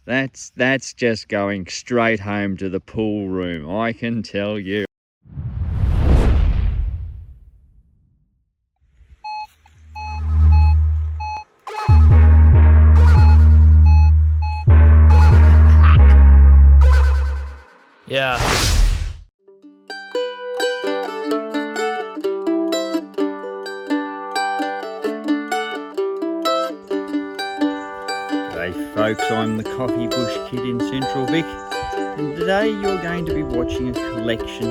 That's just going straight home to the pool room, I can tell you. Yeah. G'day folks, I'm the Coffee Bush Kid in Central Vic, and today you're going to be watching a collection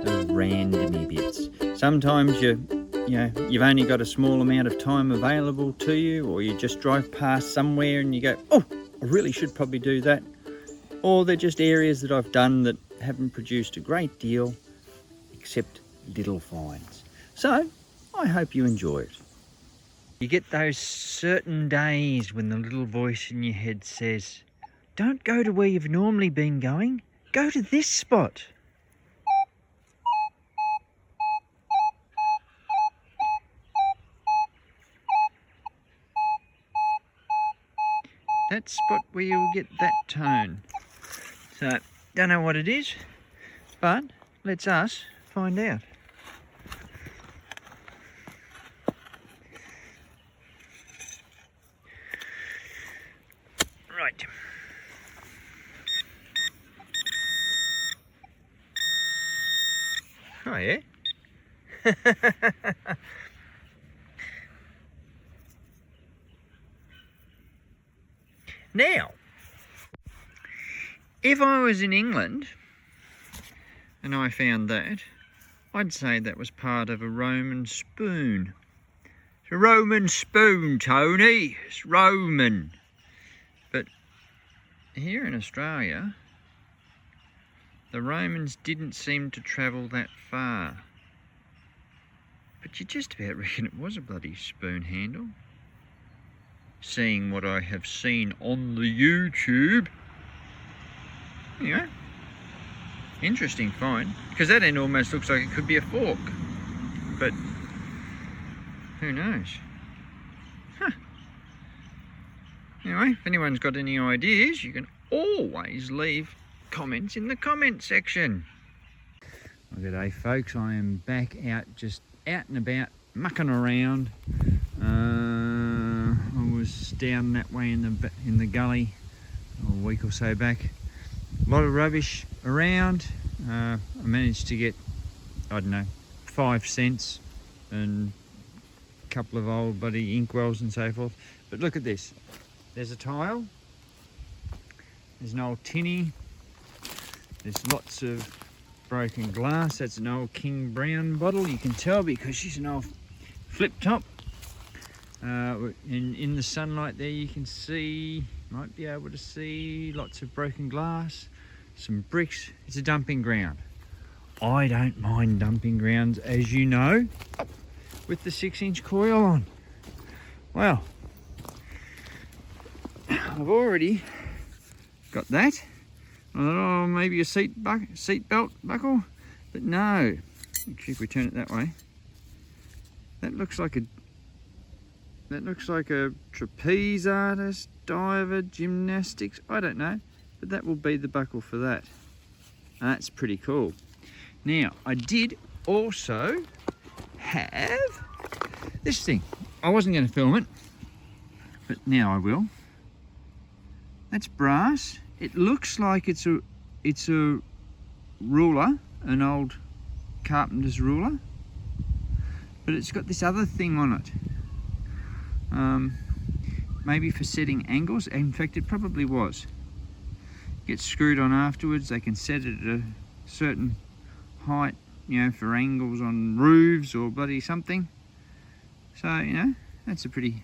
of random idiots. Sometimes you've only got a small amount of time available to you, or you just drive past somewhere and you go, oh, I really should probably do that. Or they're just areas that I've done that haven't produced a great deal, except little finds. So, I hope you enjoy it. You get those certain days when the little voice in your head says, don't go to where you've normally been going, go to this spot. That spot where you'll get that tone. So, don't know what it is, but let's us find out. Right. Oh yeah? Now, if I was in England and I found that, I'd say that was part of a Roman spoon. It's a Roman spoon, Tony. It's Roman. But here in Australia, the Romans didn't seem to travel that far. But you just about reckon it was a bloody spoon handle. Seeing what I have seen on the YouTube. Anyway, interesting find, because that end almost looks like it could be a fork, but who knows? Huh. Anyway, if anyone's got any ideas, you can always leave comments in the comment section. Well, good day folks, I am back just out and about, mucking around. I was down that way in the gully a week or so back. A lot of rubbish around. I managed to get, I don't know, 5 cents and a couple of old bloody inkwells and so forth. But look at this. There's a tile. There's an old tinny. There's lots of broken glass. That's an old King Brown bottle. You can tell because she's an old flip top. In the sunlight there you can see, might be able to see lots of broken glass, some bricks. It's a dumping ground. I don't mind dumping grounds, as you know, with the 6-inch coil on. Well, I've already got that. I thought, oh, maybe a seat belt buckle, but no. Actually, if we turn it that way, that looks like a trapeze artist, diver, gymnastics, I don't know, but that will be the buckle for that. That's pretty cool. Now, I did also have this thing. I wasn't going to film it, but now I will. That's brass. It looks like it's a ruler, an old carpenter's ruler, but it's got this other thing on it. Maybe for setting angles. In fact, it probably was. Gets screwed on afterwards. They can set it at a certain height, you know, for angles on roofs or bloody something. So, you know, that's a pretty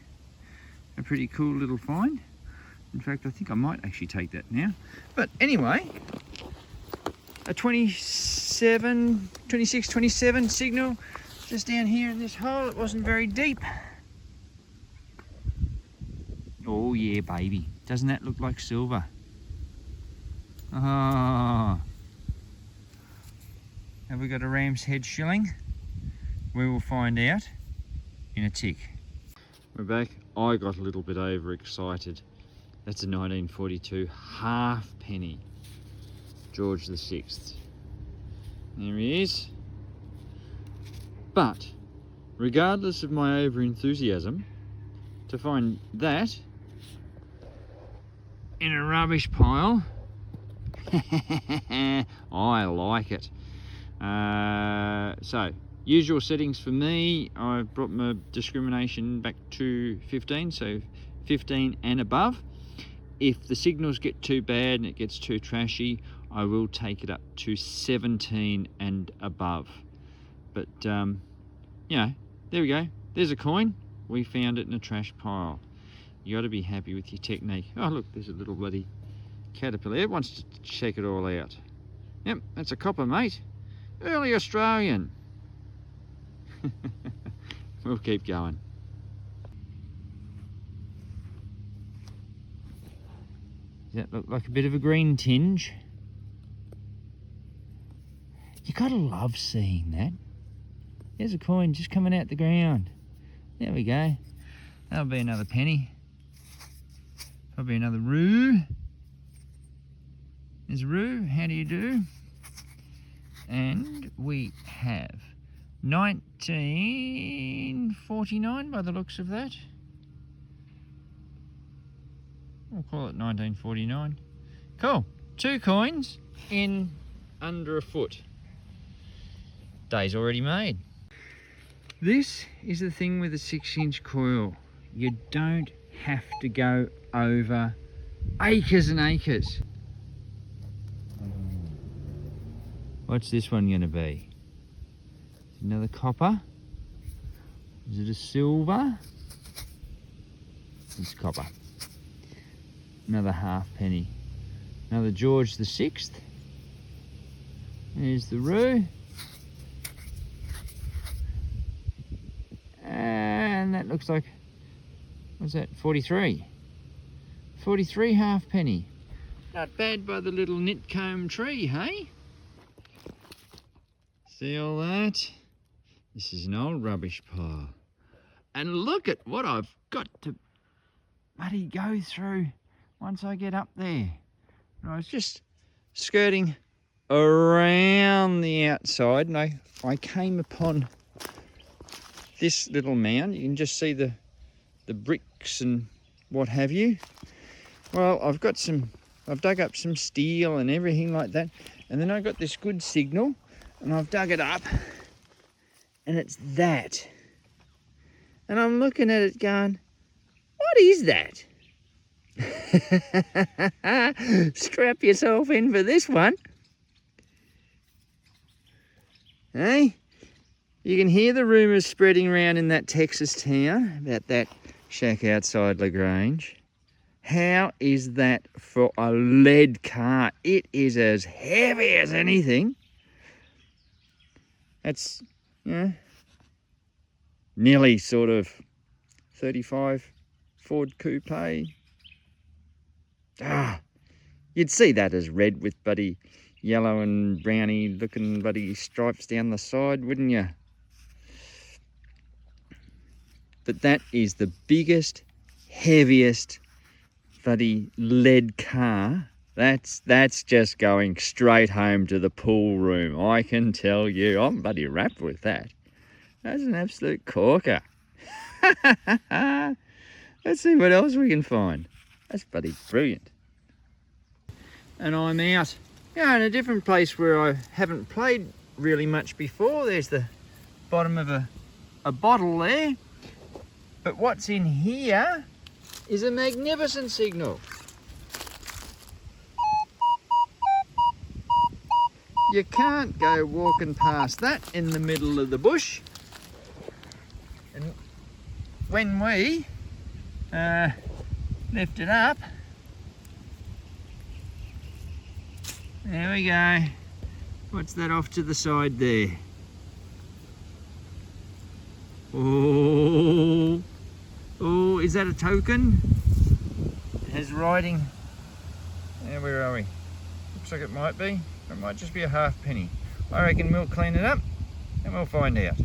cool little find. In fact, I think I might actually take that now. But anyway, a 26, 27 signal just down here in this hole. It wasn't very deep. Oh yeah, baby. Doesn't that look like silver? Ah. Have we got a ram's head shilling? We will find out in a tick. We're back. I got a little bit overexcited That's a 1942 halfpenny. George VI. There he is. But, regardless of my over-enthusiasm, to find that in a rubbish pile, I like it. So, usual settings for me, I've brought my discrimination back to 15, so 15 and above. If the signals get too bad and it gets too trashy, I will take it up to 17 and above. But, you know, there we go. There's a coin. We found it in a trash pile. You got to be happy with your technique. Oh, look, there's a little bloody caterpillar. It wants to check it all out. Yep, that's a copper, mate. Early Australian. We'll keep going. Does that look like a bit of a green tinge? You gotta love seeing that. There's a coin just coming out the ground. There we go. That'll be another penny. Probably another roo. There's a roo. How do you do? And we have 1949 by the looks of that. We'll call it 1949. Cool. 2 coins in under a foot. Day's already made. This is the thing with a 6-inch coil. You don't have to go over acres and acres. What's this one going to be? Another copper? Is it a silver? It's copper. Another halfpenny. Another George VI. There's the roo. And that looks like, what's that, 43? 43 halfpenny. Not bad by the little nitcomb tree, hey? See all that? This is an old rubbish pile. And look at what I've got to bloody go through once I get up there. And I was just skirting around the outside and I came upon this little mound. You can just see the bricks and what have you. Well, I've dug up some steel and everything like that. And then I got this good signal and I've dug it up and it's that. And I'm looking at it going, what is that? Strap yourself in for this one. Hey? You can hear the rumours spreading around in that Texas town about that shack outside LaGrange. How is that for a lead car? It is as heavy as anything. That's, you know, nearly sort of 35 Ford Coupe. You'd see that as red with bloody yellow and browny looking bloody stripes down the side, wouldn't you? But that is the biggest, heaviest bloody lead car. That's just going straight home to the pool room. I can tell you, I'm bloody wrapped with that. That's an absolute corker. Let's see what else we can find. That's bloody brilliant. And I'm out, in a different place where I haven't played really much before. There's the bottom of a bottle there. But what's in here is a magnificent signal. You can't go walking past that in the middle of the bush. And when we lift it up, there we go. What's that off to the side there? Oh, is that a token? It has writing. Where are we? Looks like it might be. It might just be a halfpenny. I reckon we'll clean it up and we'll find out.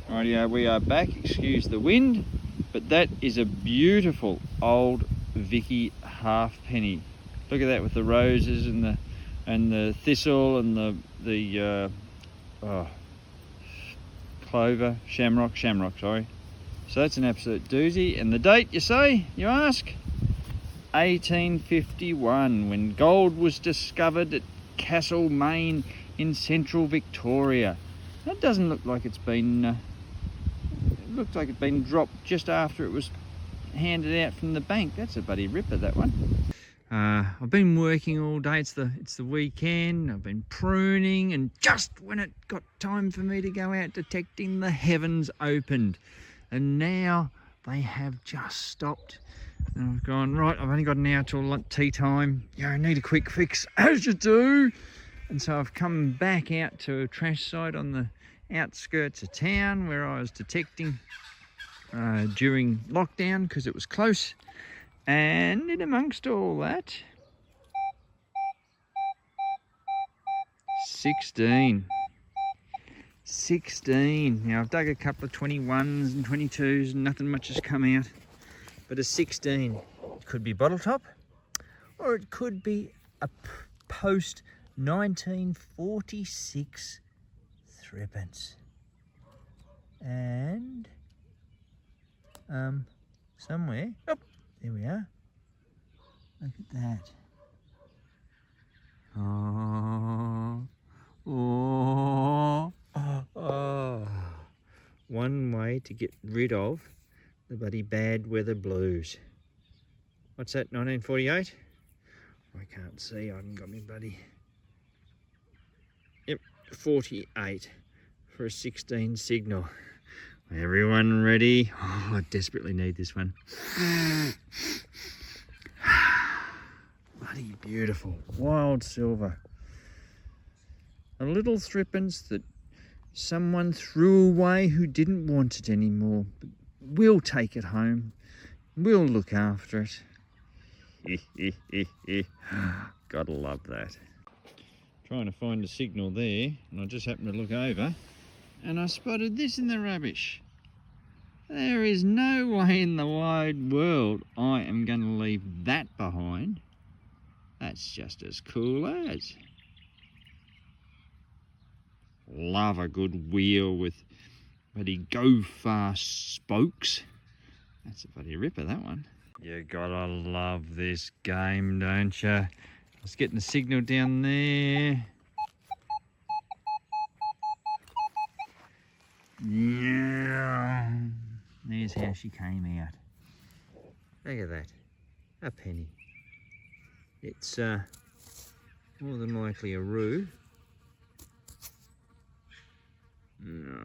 Rightio, we are back. Excuse the wind. But that is a beautiful old Vicky halfpenny. Look at that with the roses and the thistle and the clover, shamrock, sorry. So that's an absolute doozy. And the date, you say, you ask? 1851, when gold was discovered at Castlemaine in central Victoria. That doesn't look like it's been, it looks like it's been dropped just after it was handed out from the bank. That's a bloody ripper, that one. I've been working all day, it's the weekend, I've been pruning, and just when it got time for me to go out detecting, the heavens opened. And now they have just stopped. And I've gone, right, I've only got an hour till tea time. Yeah, I need a quick fix, as you do. And so I've come back out to a trash site on the outskirts of town where I was detecting during lockdown because it was close. And in amongst all that, 16. Now I've dug a couple of 21s and 22s and nothing much has come out. But a 16, it could be bottle top, or it could be a post 1946 threepence. And somewhere, oh, there we are. Look at that. Oh. One way to get rid of the bloody bad weather blues. What's that, 1948? I can't see, I haven't got me bloody... Yep, 48 for a 16 signal. Everyone ready? Oh, I desperately need this one. Bloody beautiful, wild silver. A little threepence that someone threw away who didn't want it anymore. But we'll take it home. We'll look after it. Gotta love that. Trying to find a signal there, and I just happened to look over, and I spotted this in the rubbish. There is no way in the wide world I am going to leave that behind. That's just as cool as. Love a good wheel with bloody go fast spokes. That's a bloody ripper, that one. You gotta love this game, don't you? I was getting a signal down there. Yeah. There's how she came out. Look at that. A penny. It's more than likely a roo. No,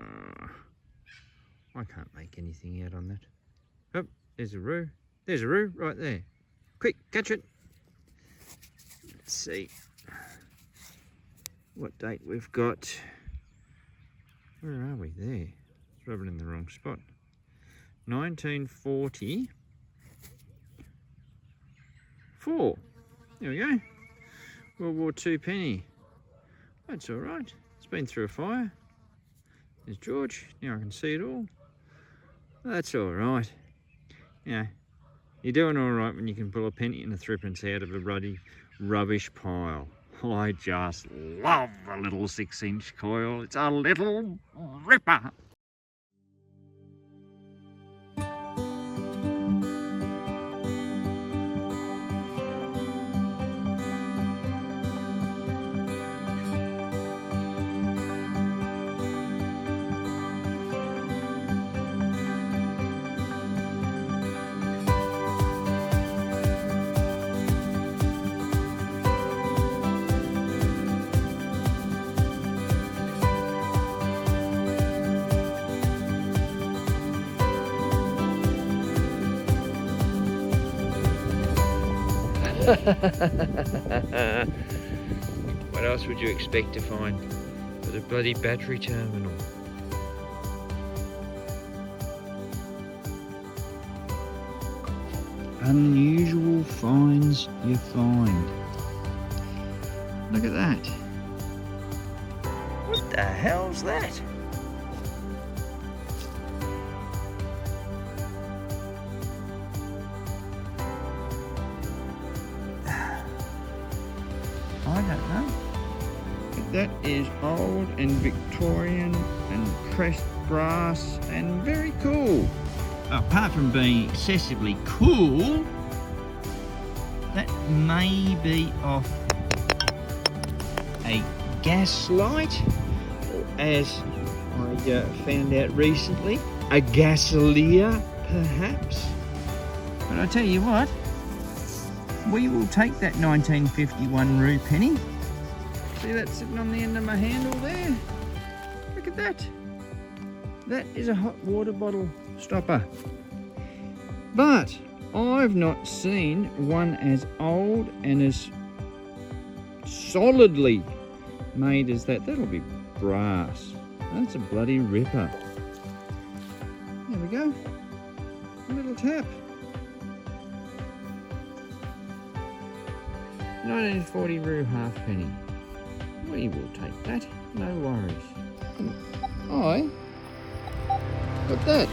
I can't make anything out on that. Oh, there's a roo. There's a roo right there. Quick, catch it. Let's see what date we've got. Where are we? There. It's rubbing in the wrong spot. 1944. There we go. World War II penny. That's all right. It's been through a fire. There's George. Now I can see it all. That's all right. Yeah, you're doing all right when you can pull a penny and a threepence out of a ruddy rubbish pile. I just love a little 6-inch coil. It's a little ripper. What else would you expect to find at a bloody battery terminal? Unusual finds you find. Look at that. What the hell's that? I don't know. But that is old and Victorian and pressed brass and very cool. Apart from being excessively cool, that may be off a gas light, or as I found out recently, a gasolier perhaps. But I tell you what, we will take that 1951 rue penny. See that sitting on the end of my handle there? Look at that. That is a hot water bottle stopper. But I've not seen one as old and as solidly made as that. That'll be brass. That's a bloody ripper. There we go. A little tap. 1940 rue halfpenny. We will take that. No worries. And got that.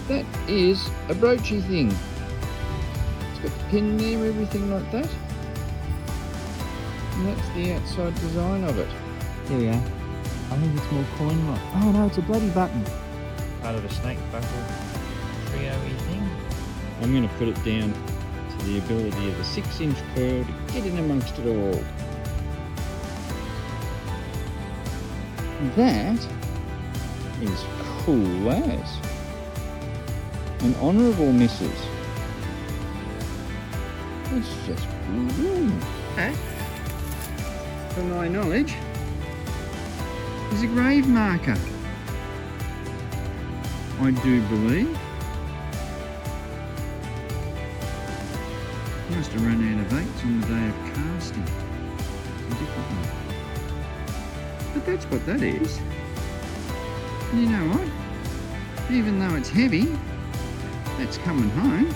That is a broachy thing. It's got the pin there, everything like that. And that's the outside design of it. There we are. I think it's more coin like. Oh no, it's a bloody button. Part of a snake buckle trio-y thing. I'm going to put it down to the ability of the 6-inch coil to get in amongst it all. That is cool as. An honourable missus. It's just brilliant. That, for my knowledge, is a grave marker. I do believe. Must have run out of 8s on the day of casting. A different one. But that's what that is. And you know what? Even though it's heavy, that's coming home.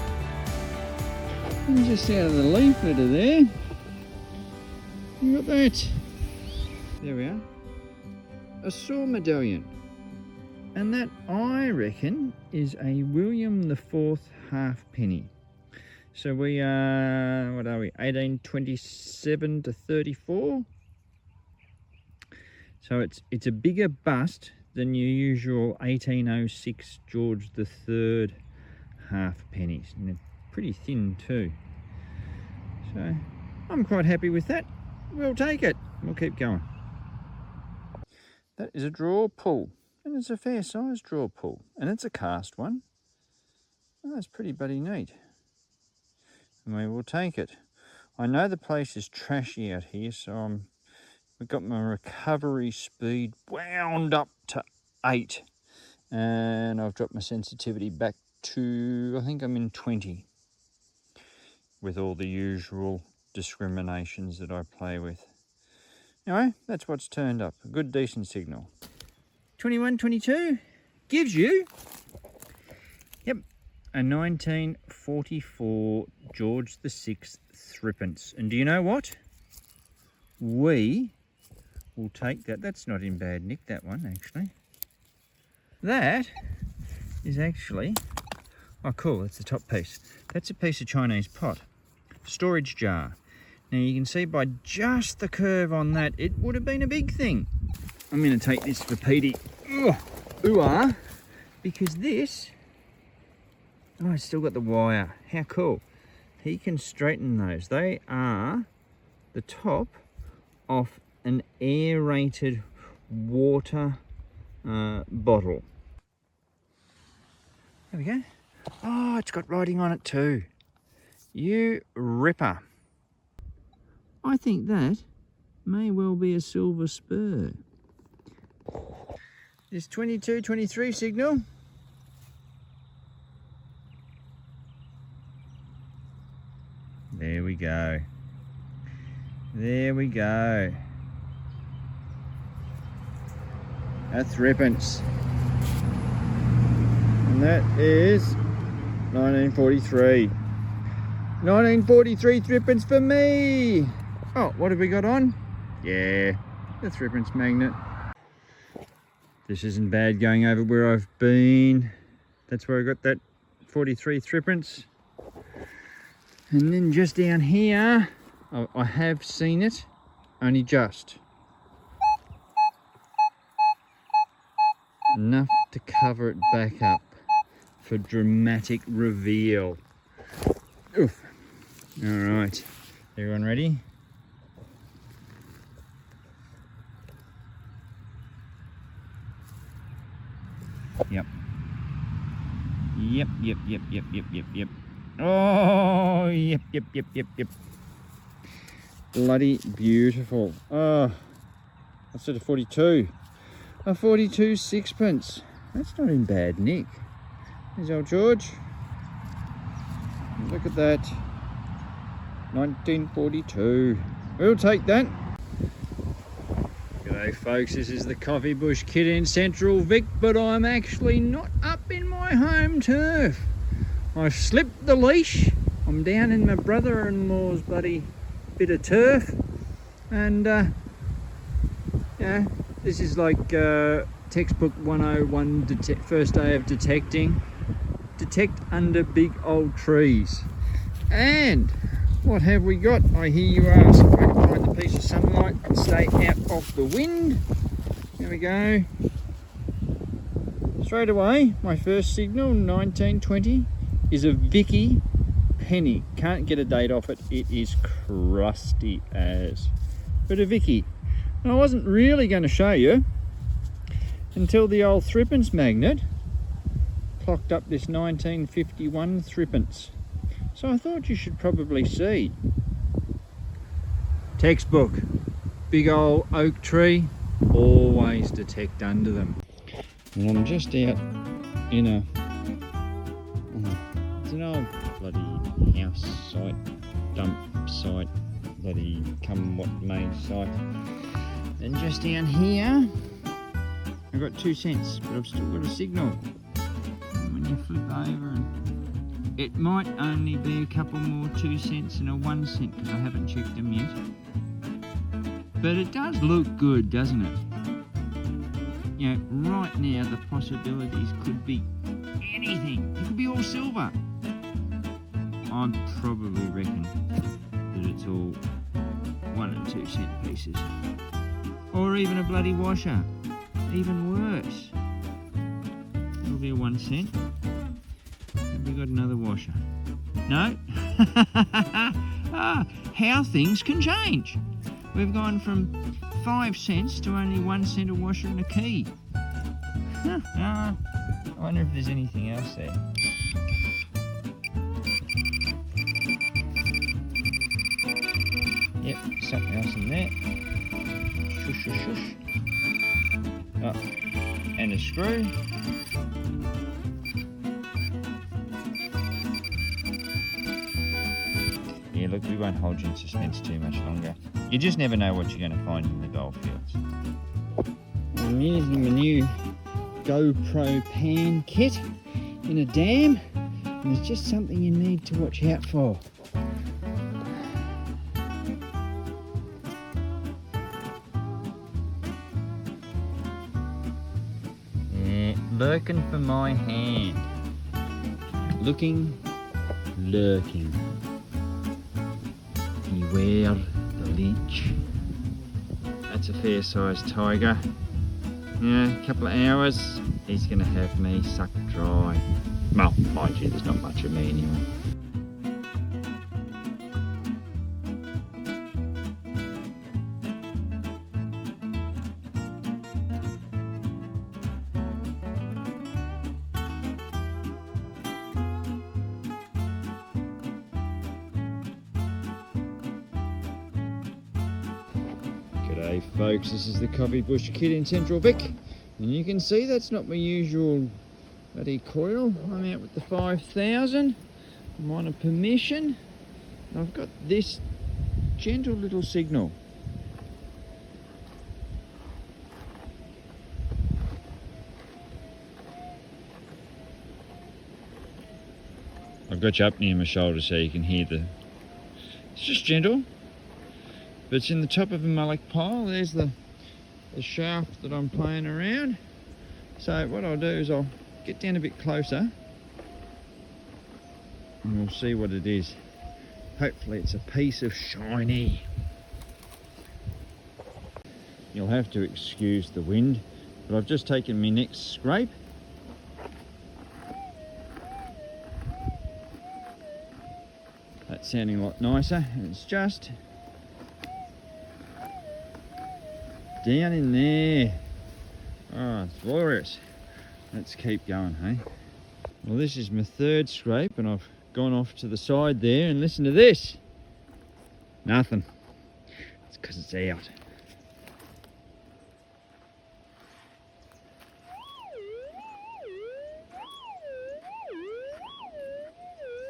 And just out of the leaflet of there, you got that. There we are. A saw medallion. And that, I reckon, is a William IV halfpenny. So we are, what are we, 1827 to 34? So it's a bigger bust than your usual 1806 George III halfpennies. And they're pretty thin too. So I'm quite happy with that. We'll take it. We'll keep going. That is a draw pull. And it's a fair size draw pull. And it's a cast one. Oh, that's pretty bloody neat. And we will take it. I know the place is trashy out here, so we've got my recovery speed wound up to 8. And I've dropped my sensitivity back to, I think I'm in 20. With all the usual discriminations that I play with. Anyway, that's what's turned up. A good, decent signal. 21, 22 gives you, yep, a 1944 George VI threepence. And do you know what? We will take that. That's not in bad nick, that one, actually. That is actually, oh cool, that's the top piece. That's a piece of Chinese pot. Storage jar. Now you can see by just the curve on that, it would have been a big thing. I'm going to take this for Petey. Ooh-ah, because this, oh, it's still got the wire. How cool. He can straighten those. They are the top of an aerated water bottle. There we go. Oh, it's got writing on it too. You ripper. I think that may well be a silver spur. This 22, 23 signal. There we go. There we go. A threepence. And that is 1943. 1943 threepence for me. Oh, what have we got on? Yeah, the threepence magnet. This isn't bad going over where I've been. That's where I got that 43 threepence. And then just down here, I have seen it, only just. Enough to cover it back up for dramatic reveal. Oof. All right, everyone ready? Yep. Yep. Oh, yep. Bloody beautiful. Oh, that's at a 42. A 42 sixpence. That's not in bad nick. There's old George. Look at that. 1942. We'll take that. G'day folks, this is the Coffee Bush Kid in Central Vic, but I'm actually not up in my home turf. I've slipped the leash. I'm down in my brother-in-law's bloody bit of turf, and yeah, this is like textbook 101, first day of detecting. Detect under big old trees. And what have we got? I hear you ask. I can find the piece of sunlight and stay out of the wind. There we go. Straight away, my first signal, 1920, is a Vicky penny. Can't get a date off it. It is crusty as. But a Vicky. And I wasn't really going to show you until the old threepence magnet clocked up this 1951 threepence. So I thought you should probably see. Textbook. Big old oak tree. Always detect under them. And I'm just out in a... it's an old bloody house site, dump site, bloody come what may site. And just down here, I've got 2 cents, but I've still got a signal. And when you flip over, and it might only be a couple more 2 cents and a 1 cent, because I haven't checked them yet. But it does look good, doesn't it? You know, right now the possibilities could be anything. It could be all silver. I probably reckon that it's all 1 and 2 cent pieces. Or even a bloody washer. Even worse. It'll be a 1 cent. Have we got another washer? No? How things can change. We've gone from 5 cents to only 1 cent a washer and a key. I wonder if there's anything else there. Yep, something else in there. Shush. Oh, and a screw. Yeah, look, we won't hold you in suspense too much longer. You just never know what you're going to find in the Goldfields. I'm using my new GoPro pan kit in a dam, and there's just something you need to watch out for. Yeah, lurking for my hand. Looking, lurking. Beware the leech. That's a fair sized tiger. Yeah, a couple of hours, he's going to have me sucked dry. Well, mind you, there's not much of me anyway. G'day folks, this is the Coffee Bush Kid in Central Vic, and you can see that's not my usual bloody coil. I'm out with the 5000. I'm on a permission. I've got this gentle little signal. I've got you up near my shoulder so you can hear the... It's just gentle. But it's in the top of a mullock pile. There's the shaft that I'm playing around. So what I'll do is I'll get down a bit closer and we'll see what it is. Hopefully it's a piece of shiny. You'll have to excuse the wind, but I've just taken my next scrape. That's sounding a lot nicer, and it's just down in there. Oh, it's glorious. Let's keep going, hey? Well, this is my third scrape, and I've gone off to the side there, and listen to this. Nothing. It's because it's out.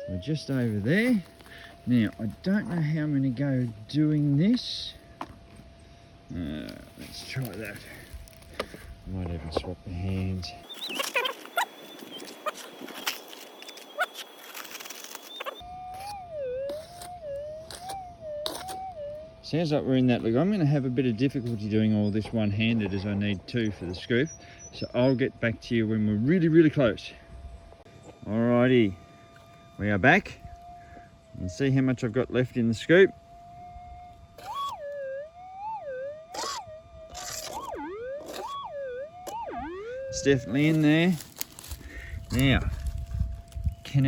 We're just over there. Now, I don't know how I'm going to go doing this. Let's try that. I might even swap my hands. Sounds like we're in that. Look, I'm going to have a bit of difficulty doing all this one-handed as I need to for the scoop. So I'll get back to you when we're really, really close. Alrighty, we are back. You can see how much I've got left in the scoop. It's definitely in there. Now, can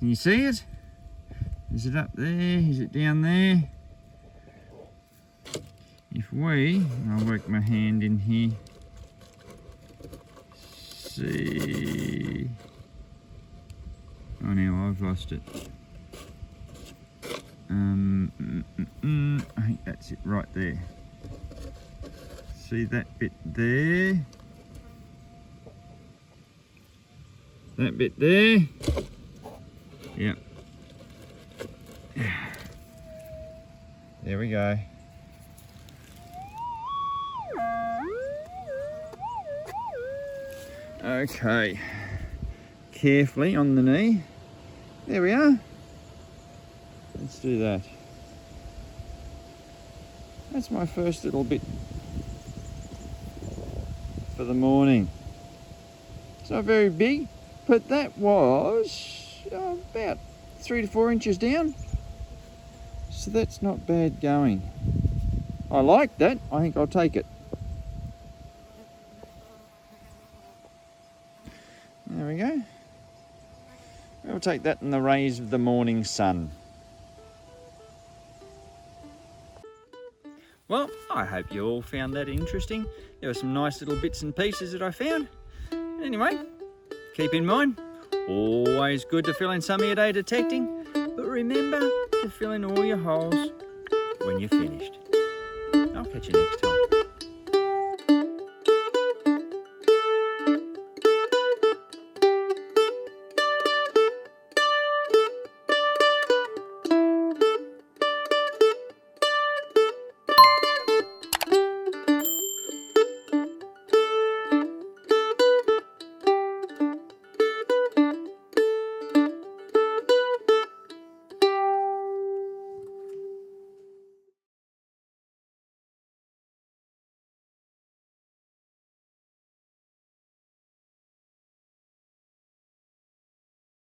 you see it? Is it up there? Is it down there? I'll work my hand in here. See. Oh, now I've lost it. I think that's it right there. See that bit there? That bit there? Yep. There we go. Okay. Carefully on the knee. There we are. Let's do that. That's my first little bit for the morning. It's not very big, but that was about 3 to 4 inches down. So that's not bad going. I like that. I think I'll take it. There we go. We'll take that in the rays of the morning sun. Well, I hope you all found that interesting. There were some nice little bits and pieces that I found. Anyway, keep in mind, always good to fill in some of your day detecting, but remember to fill in all your holes when you're finished. I'll catch you next time.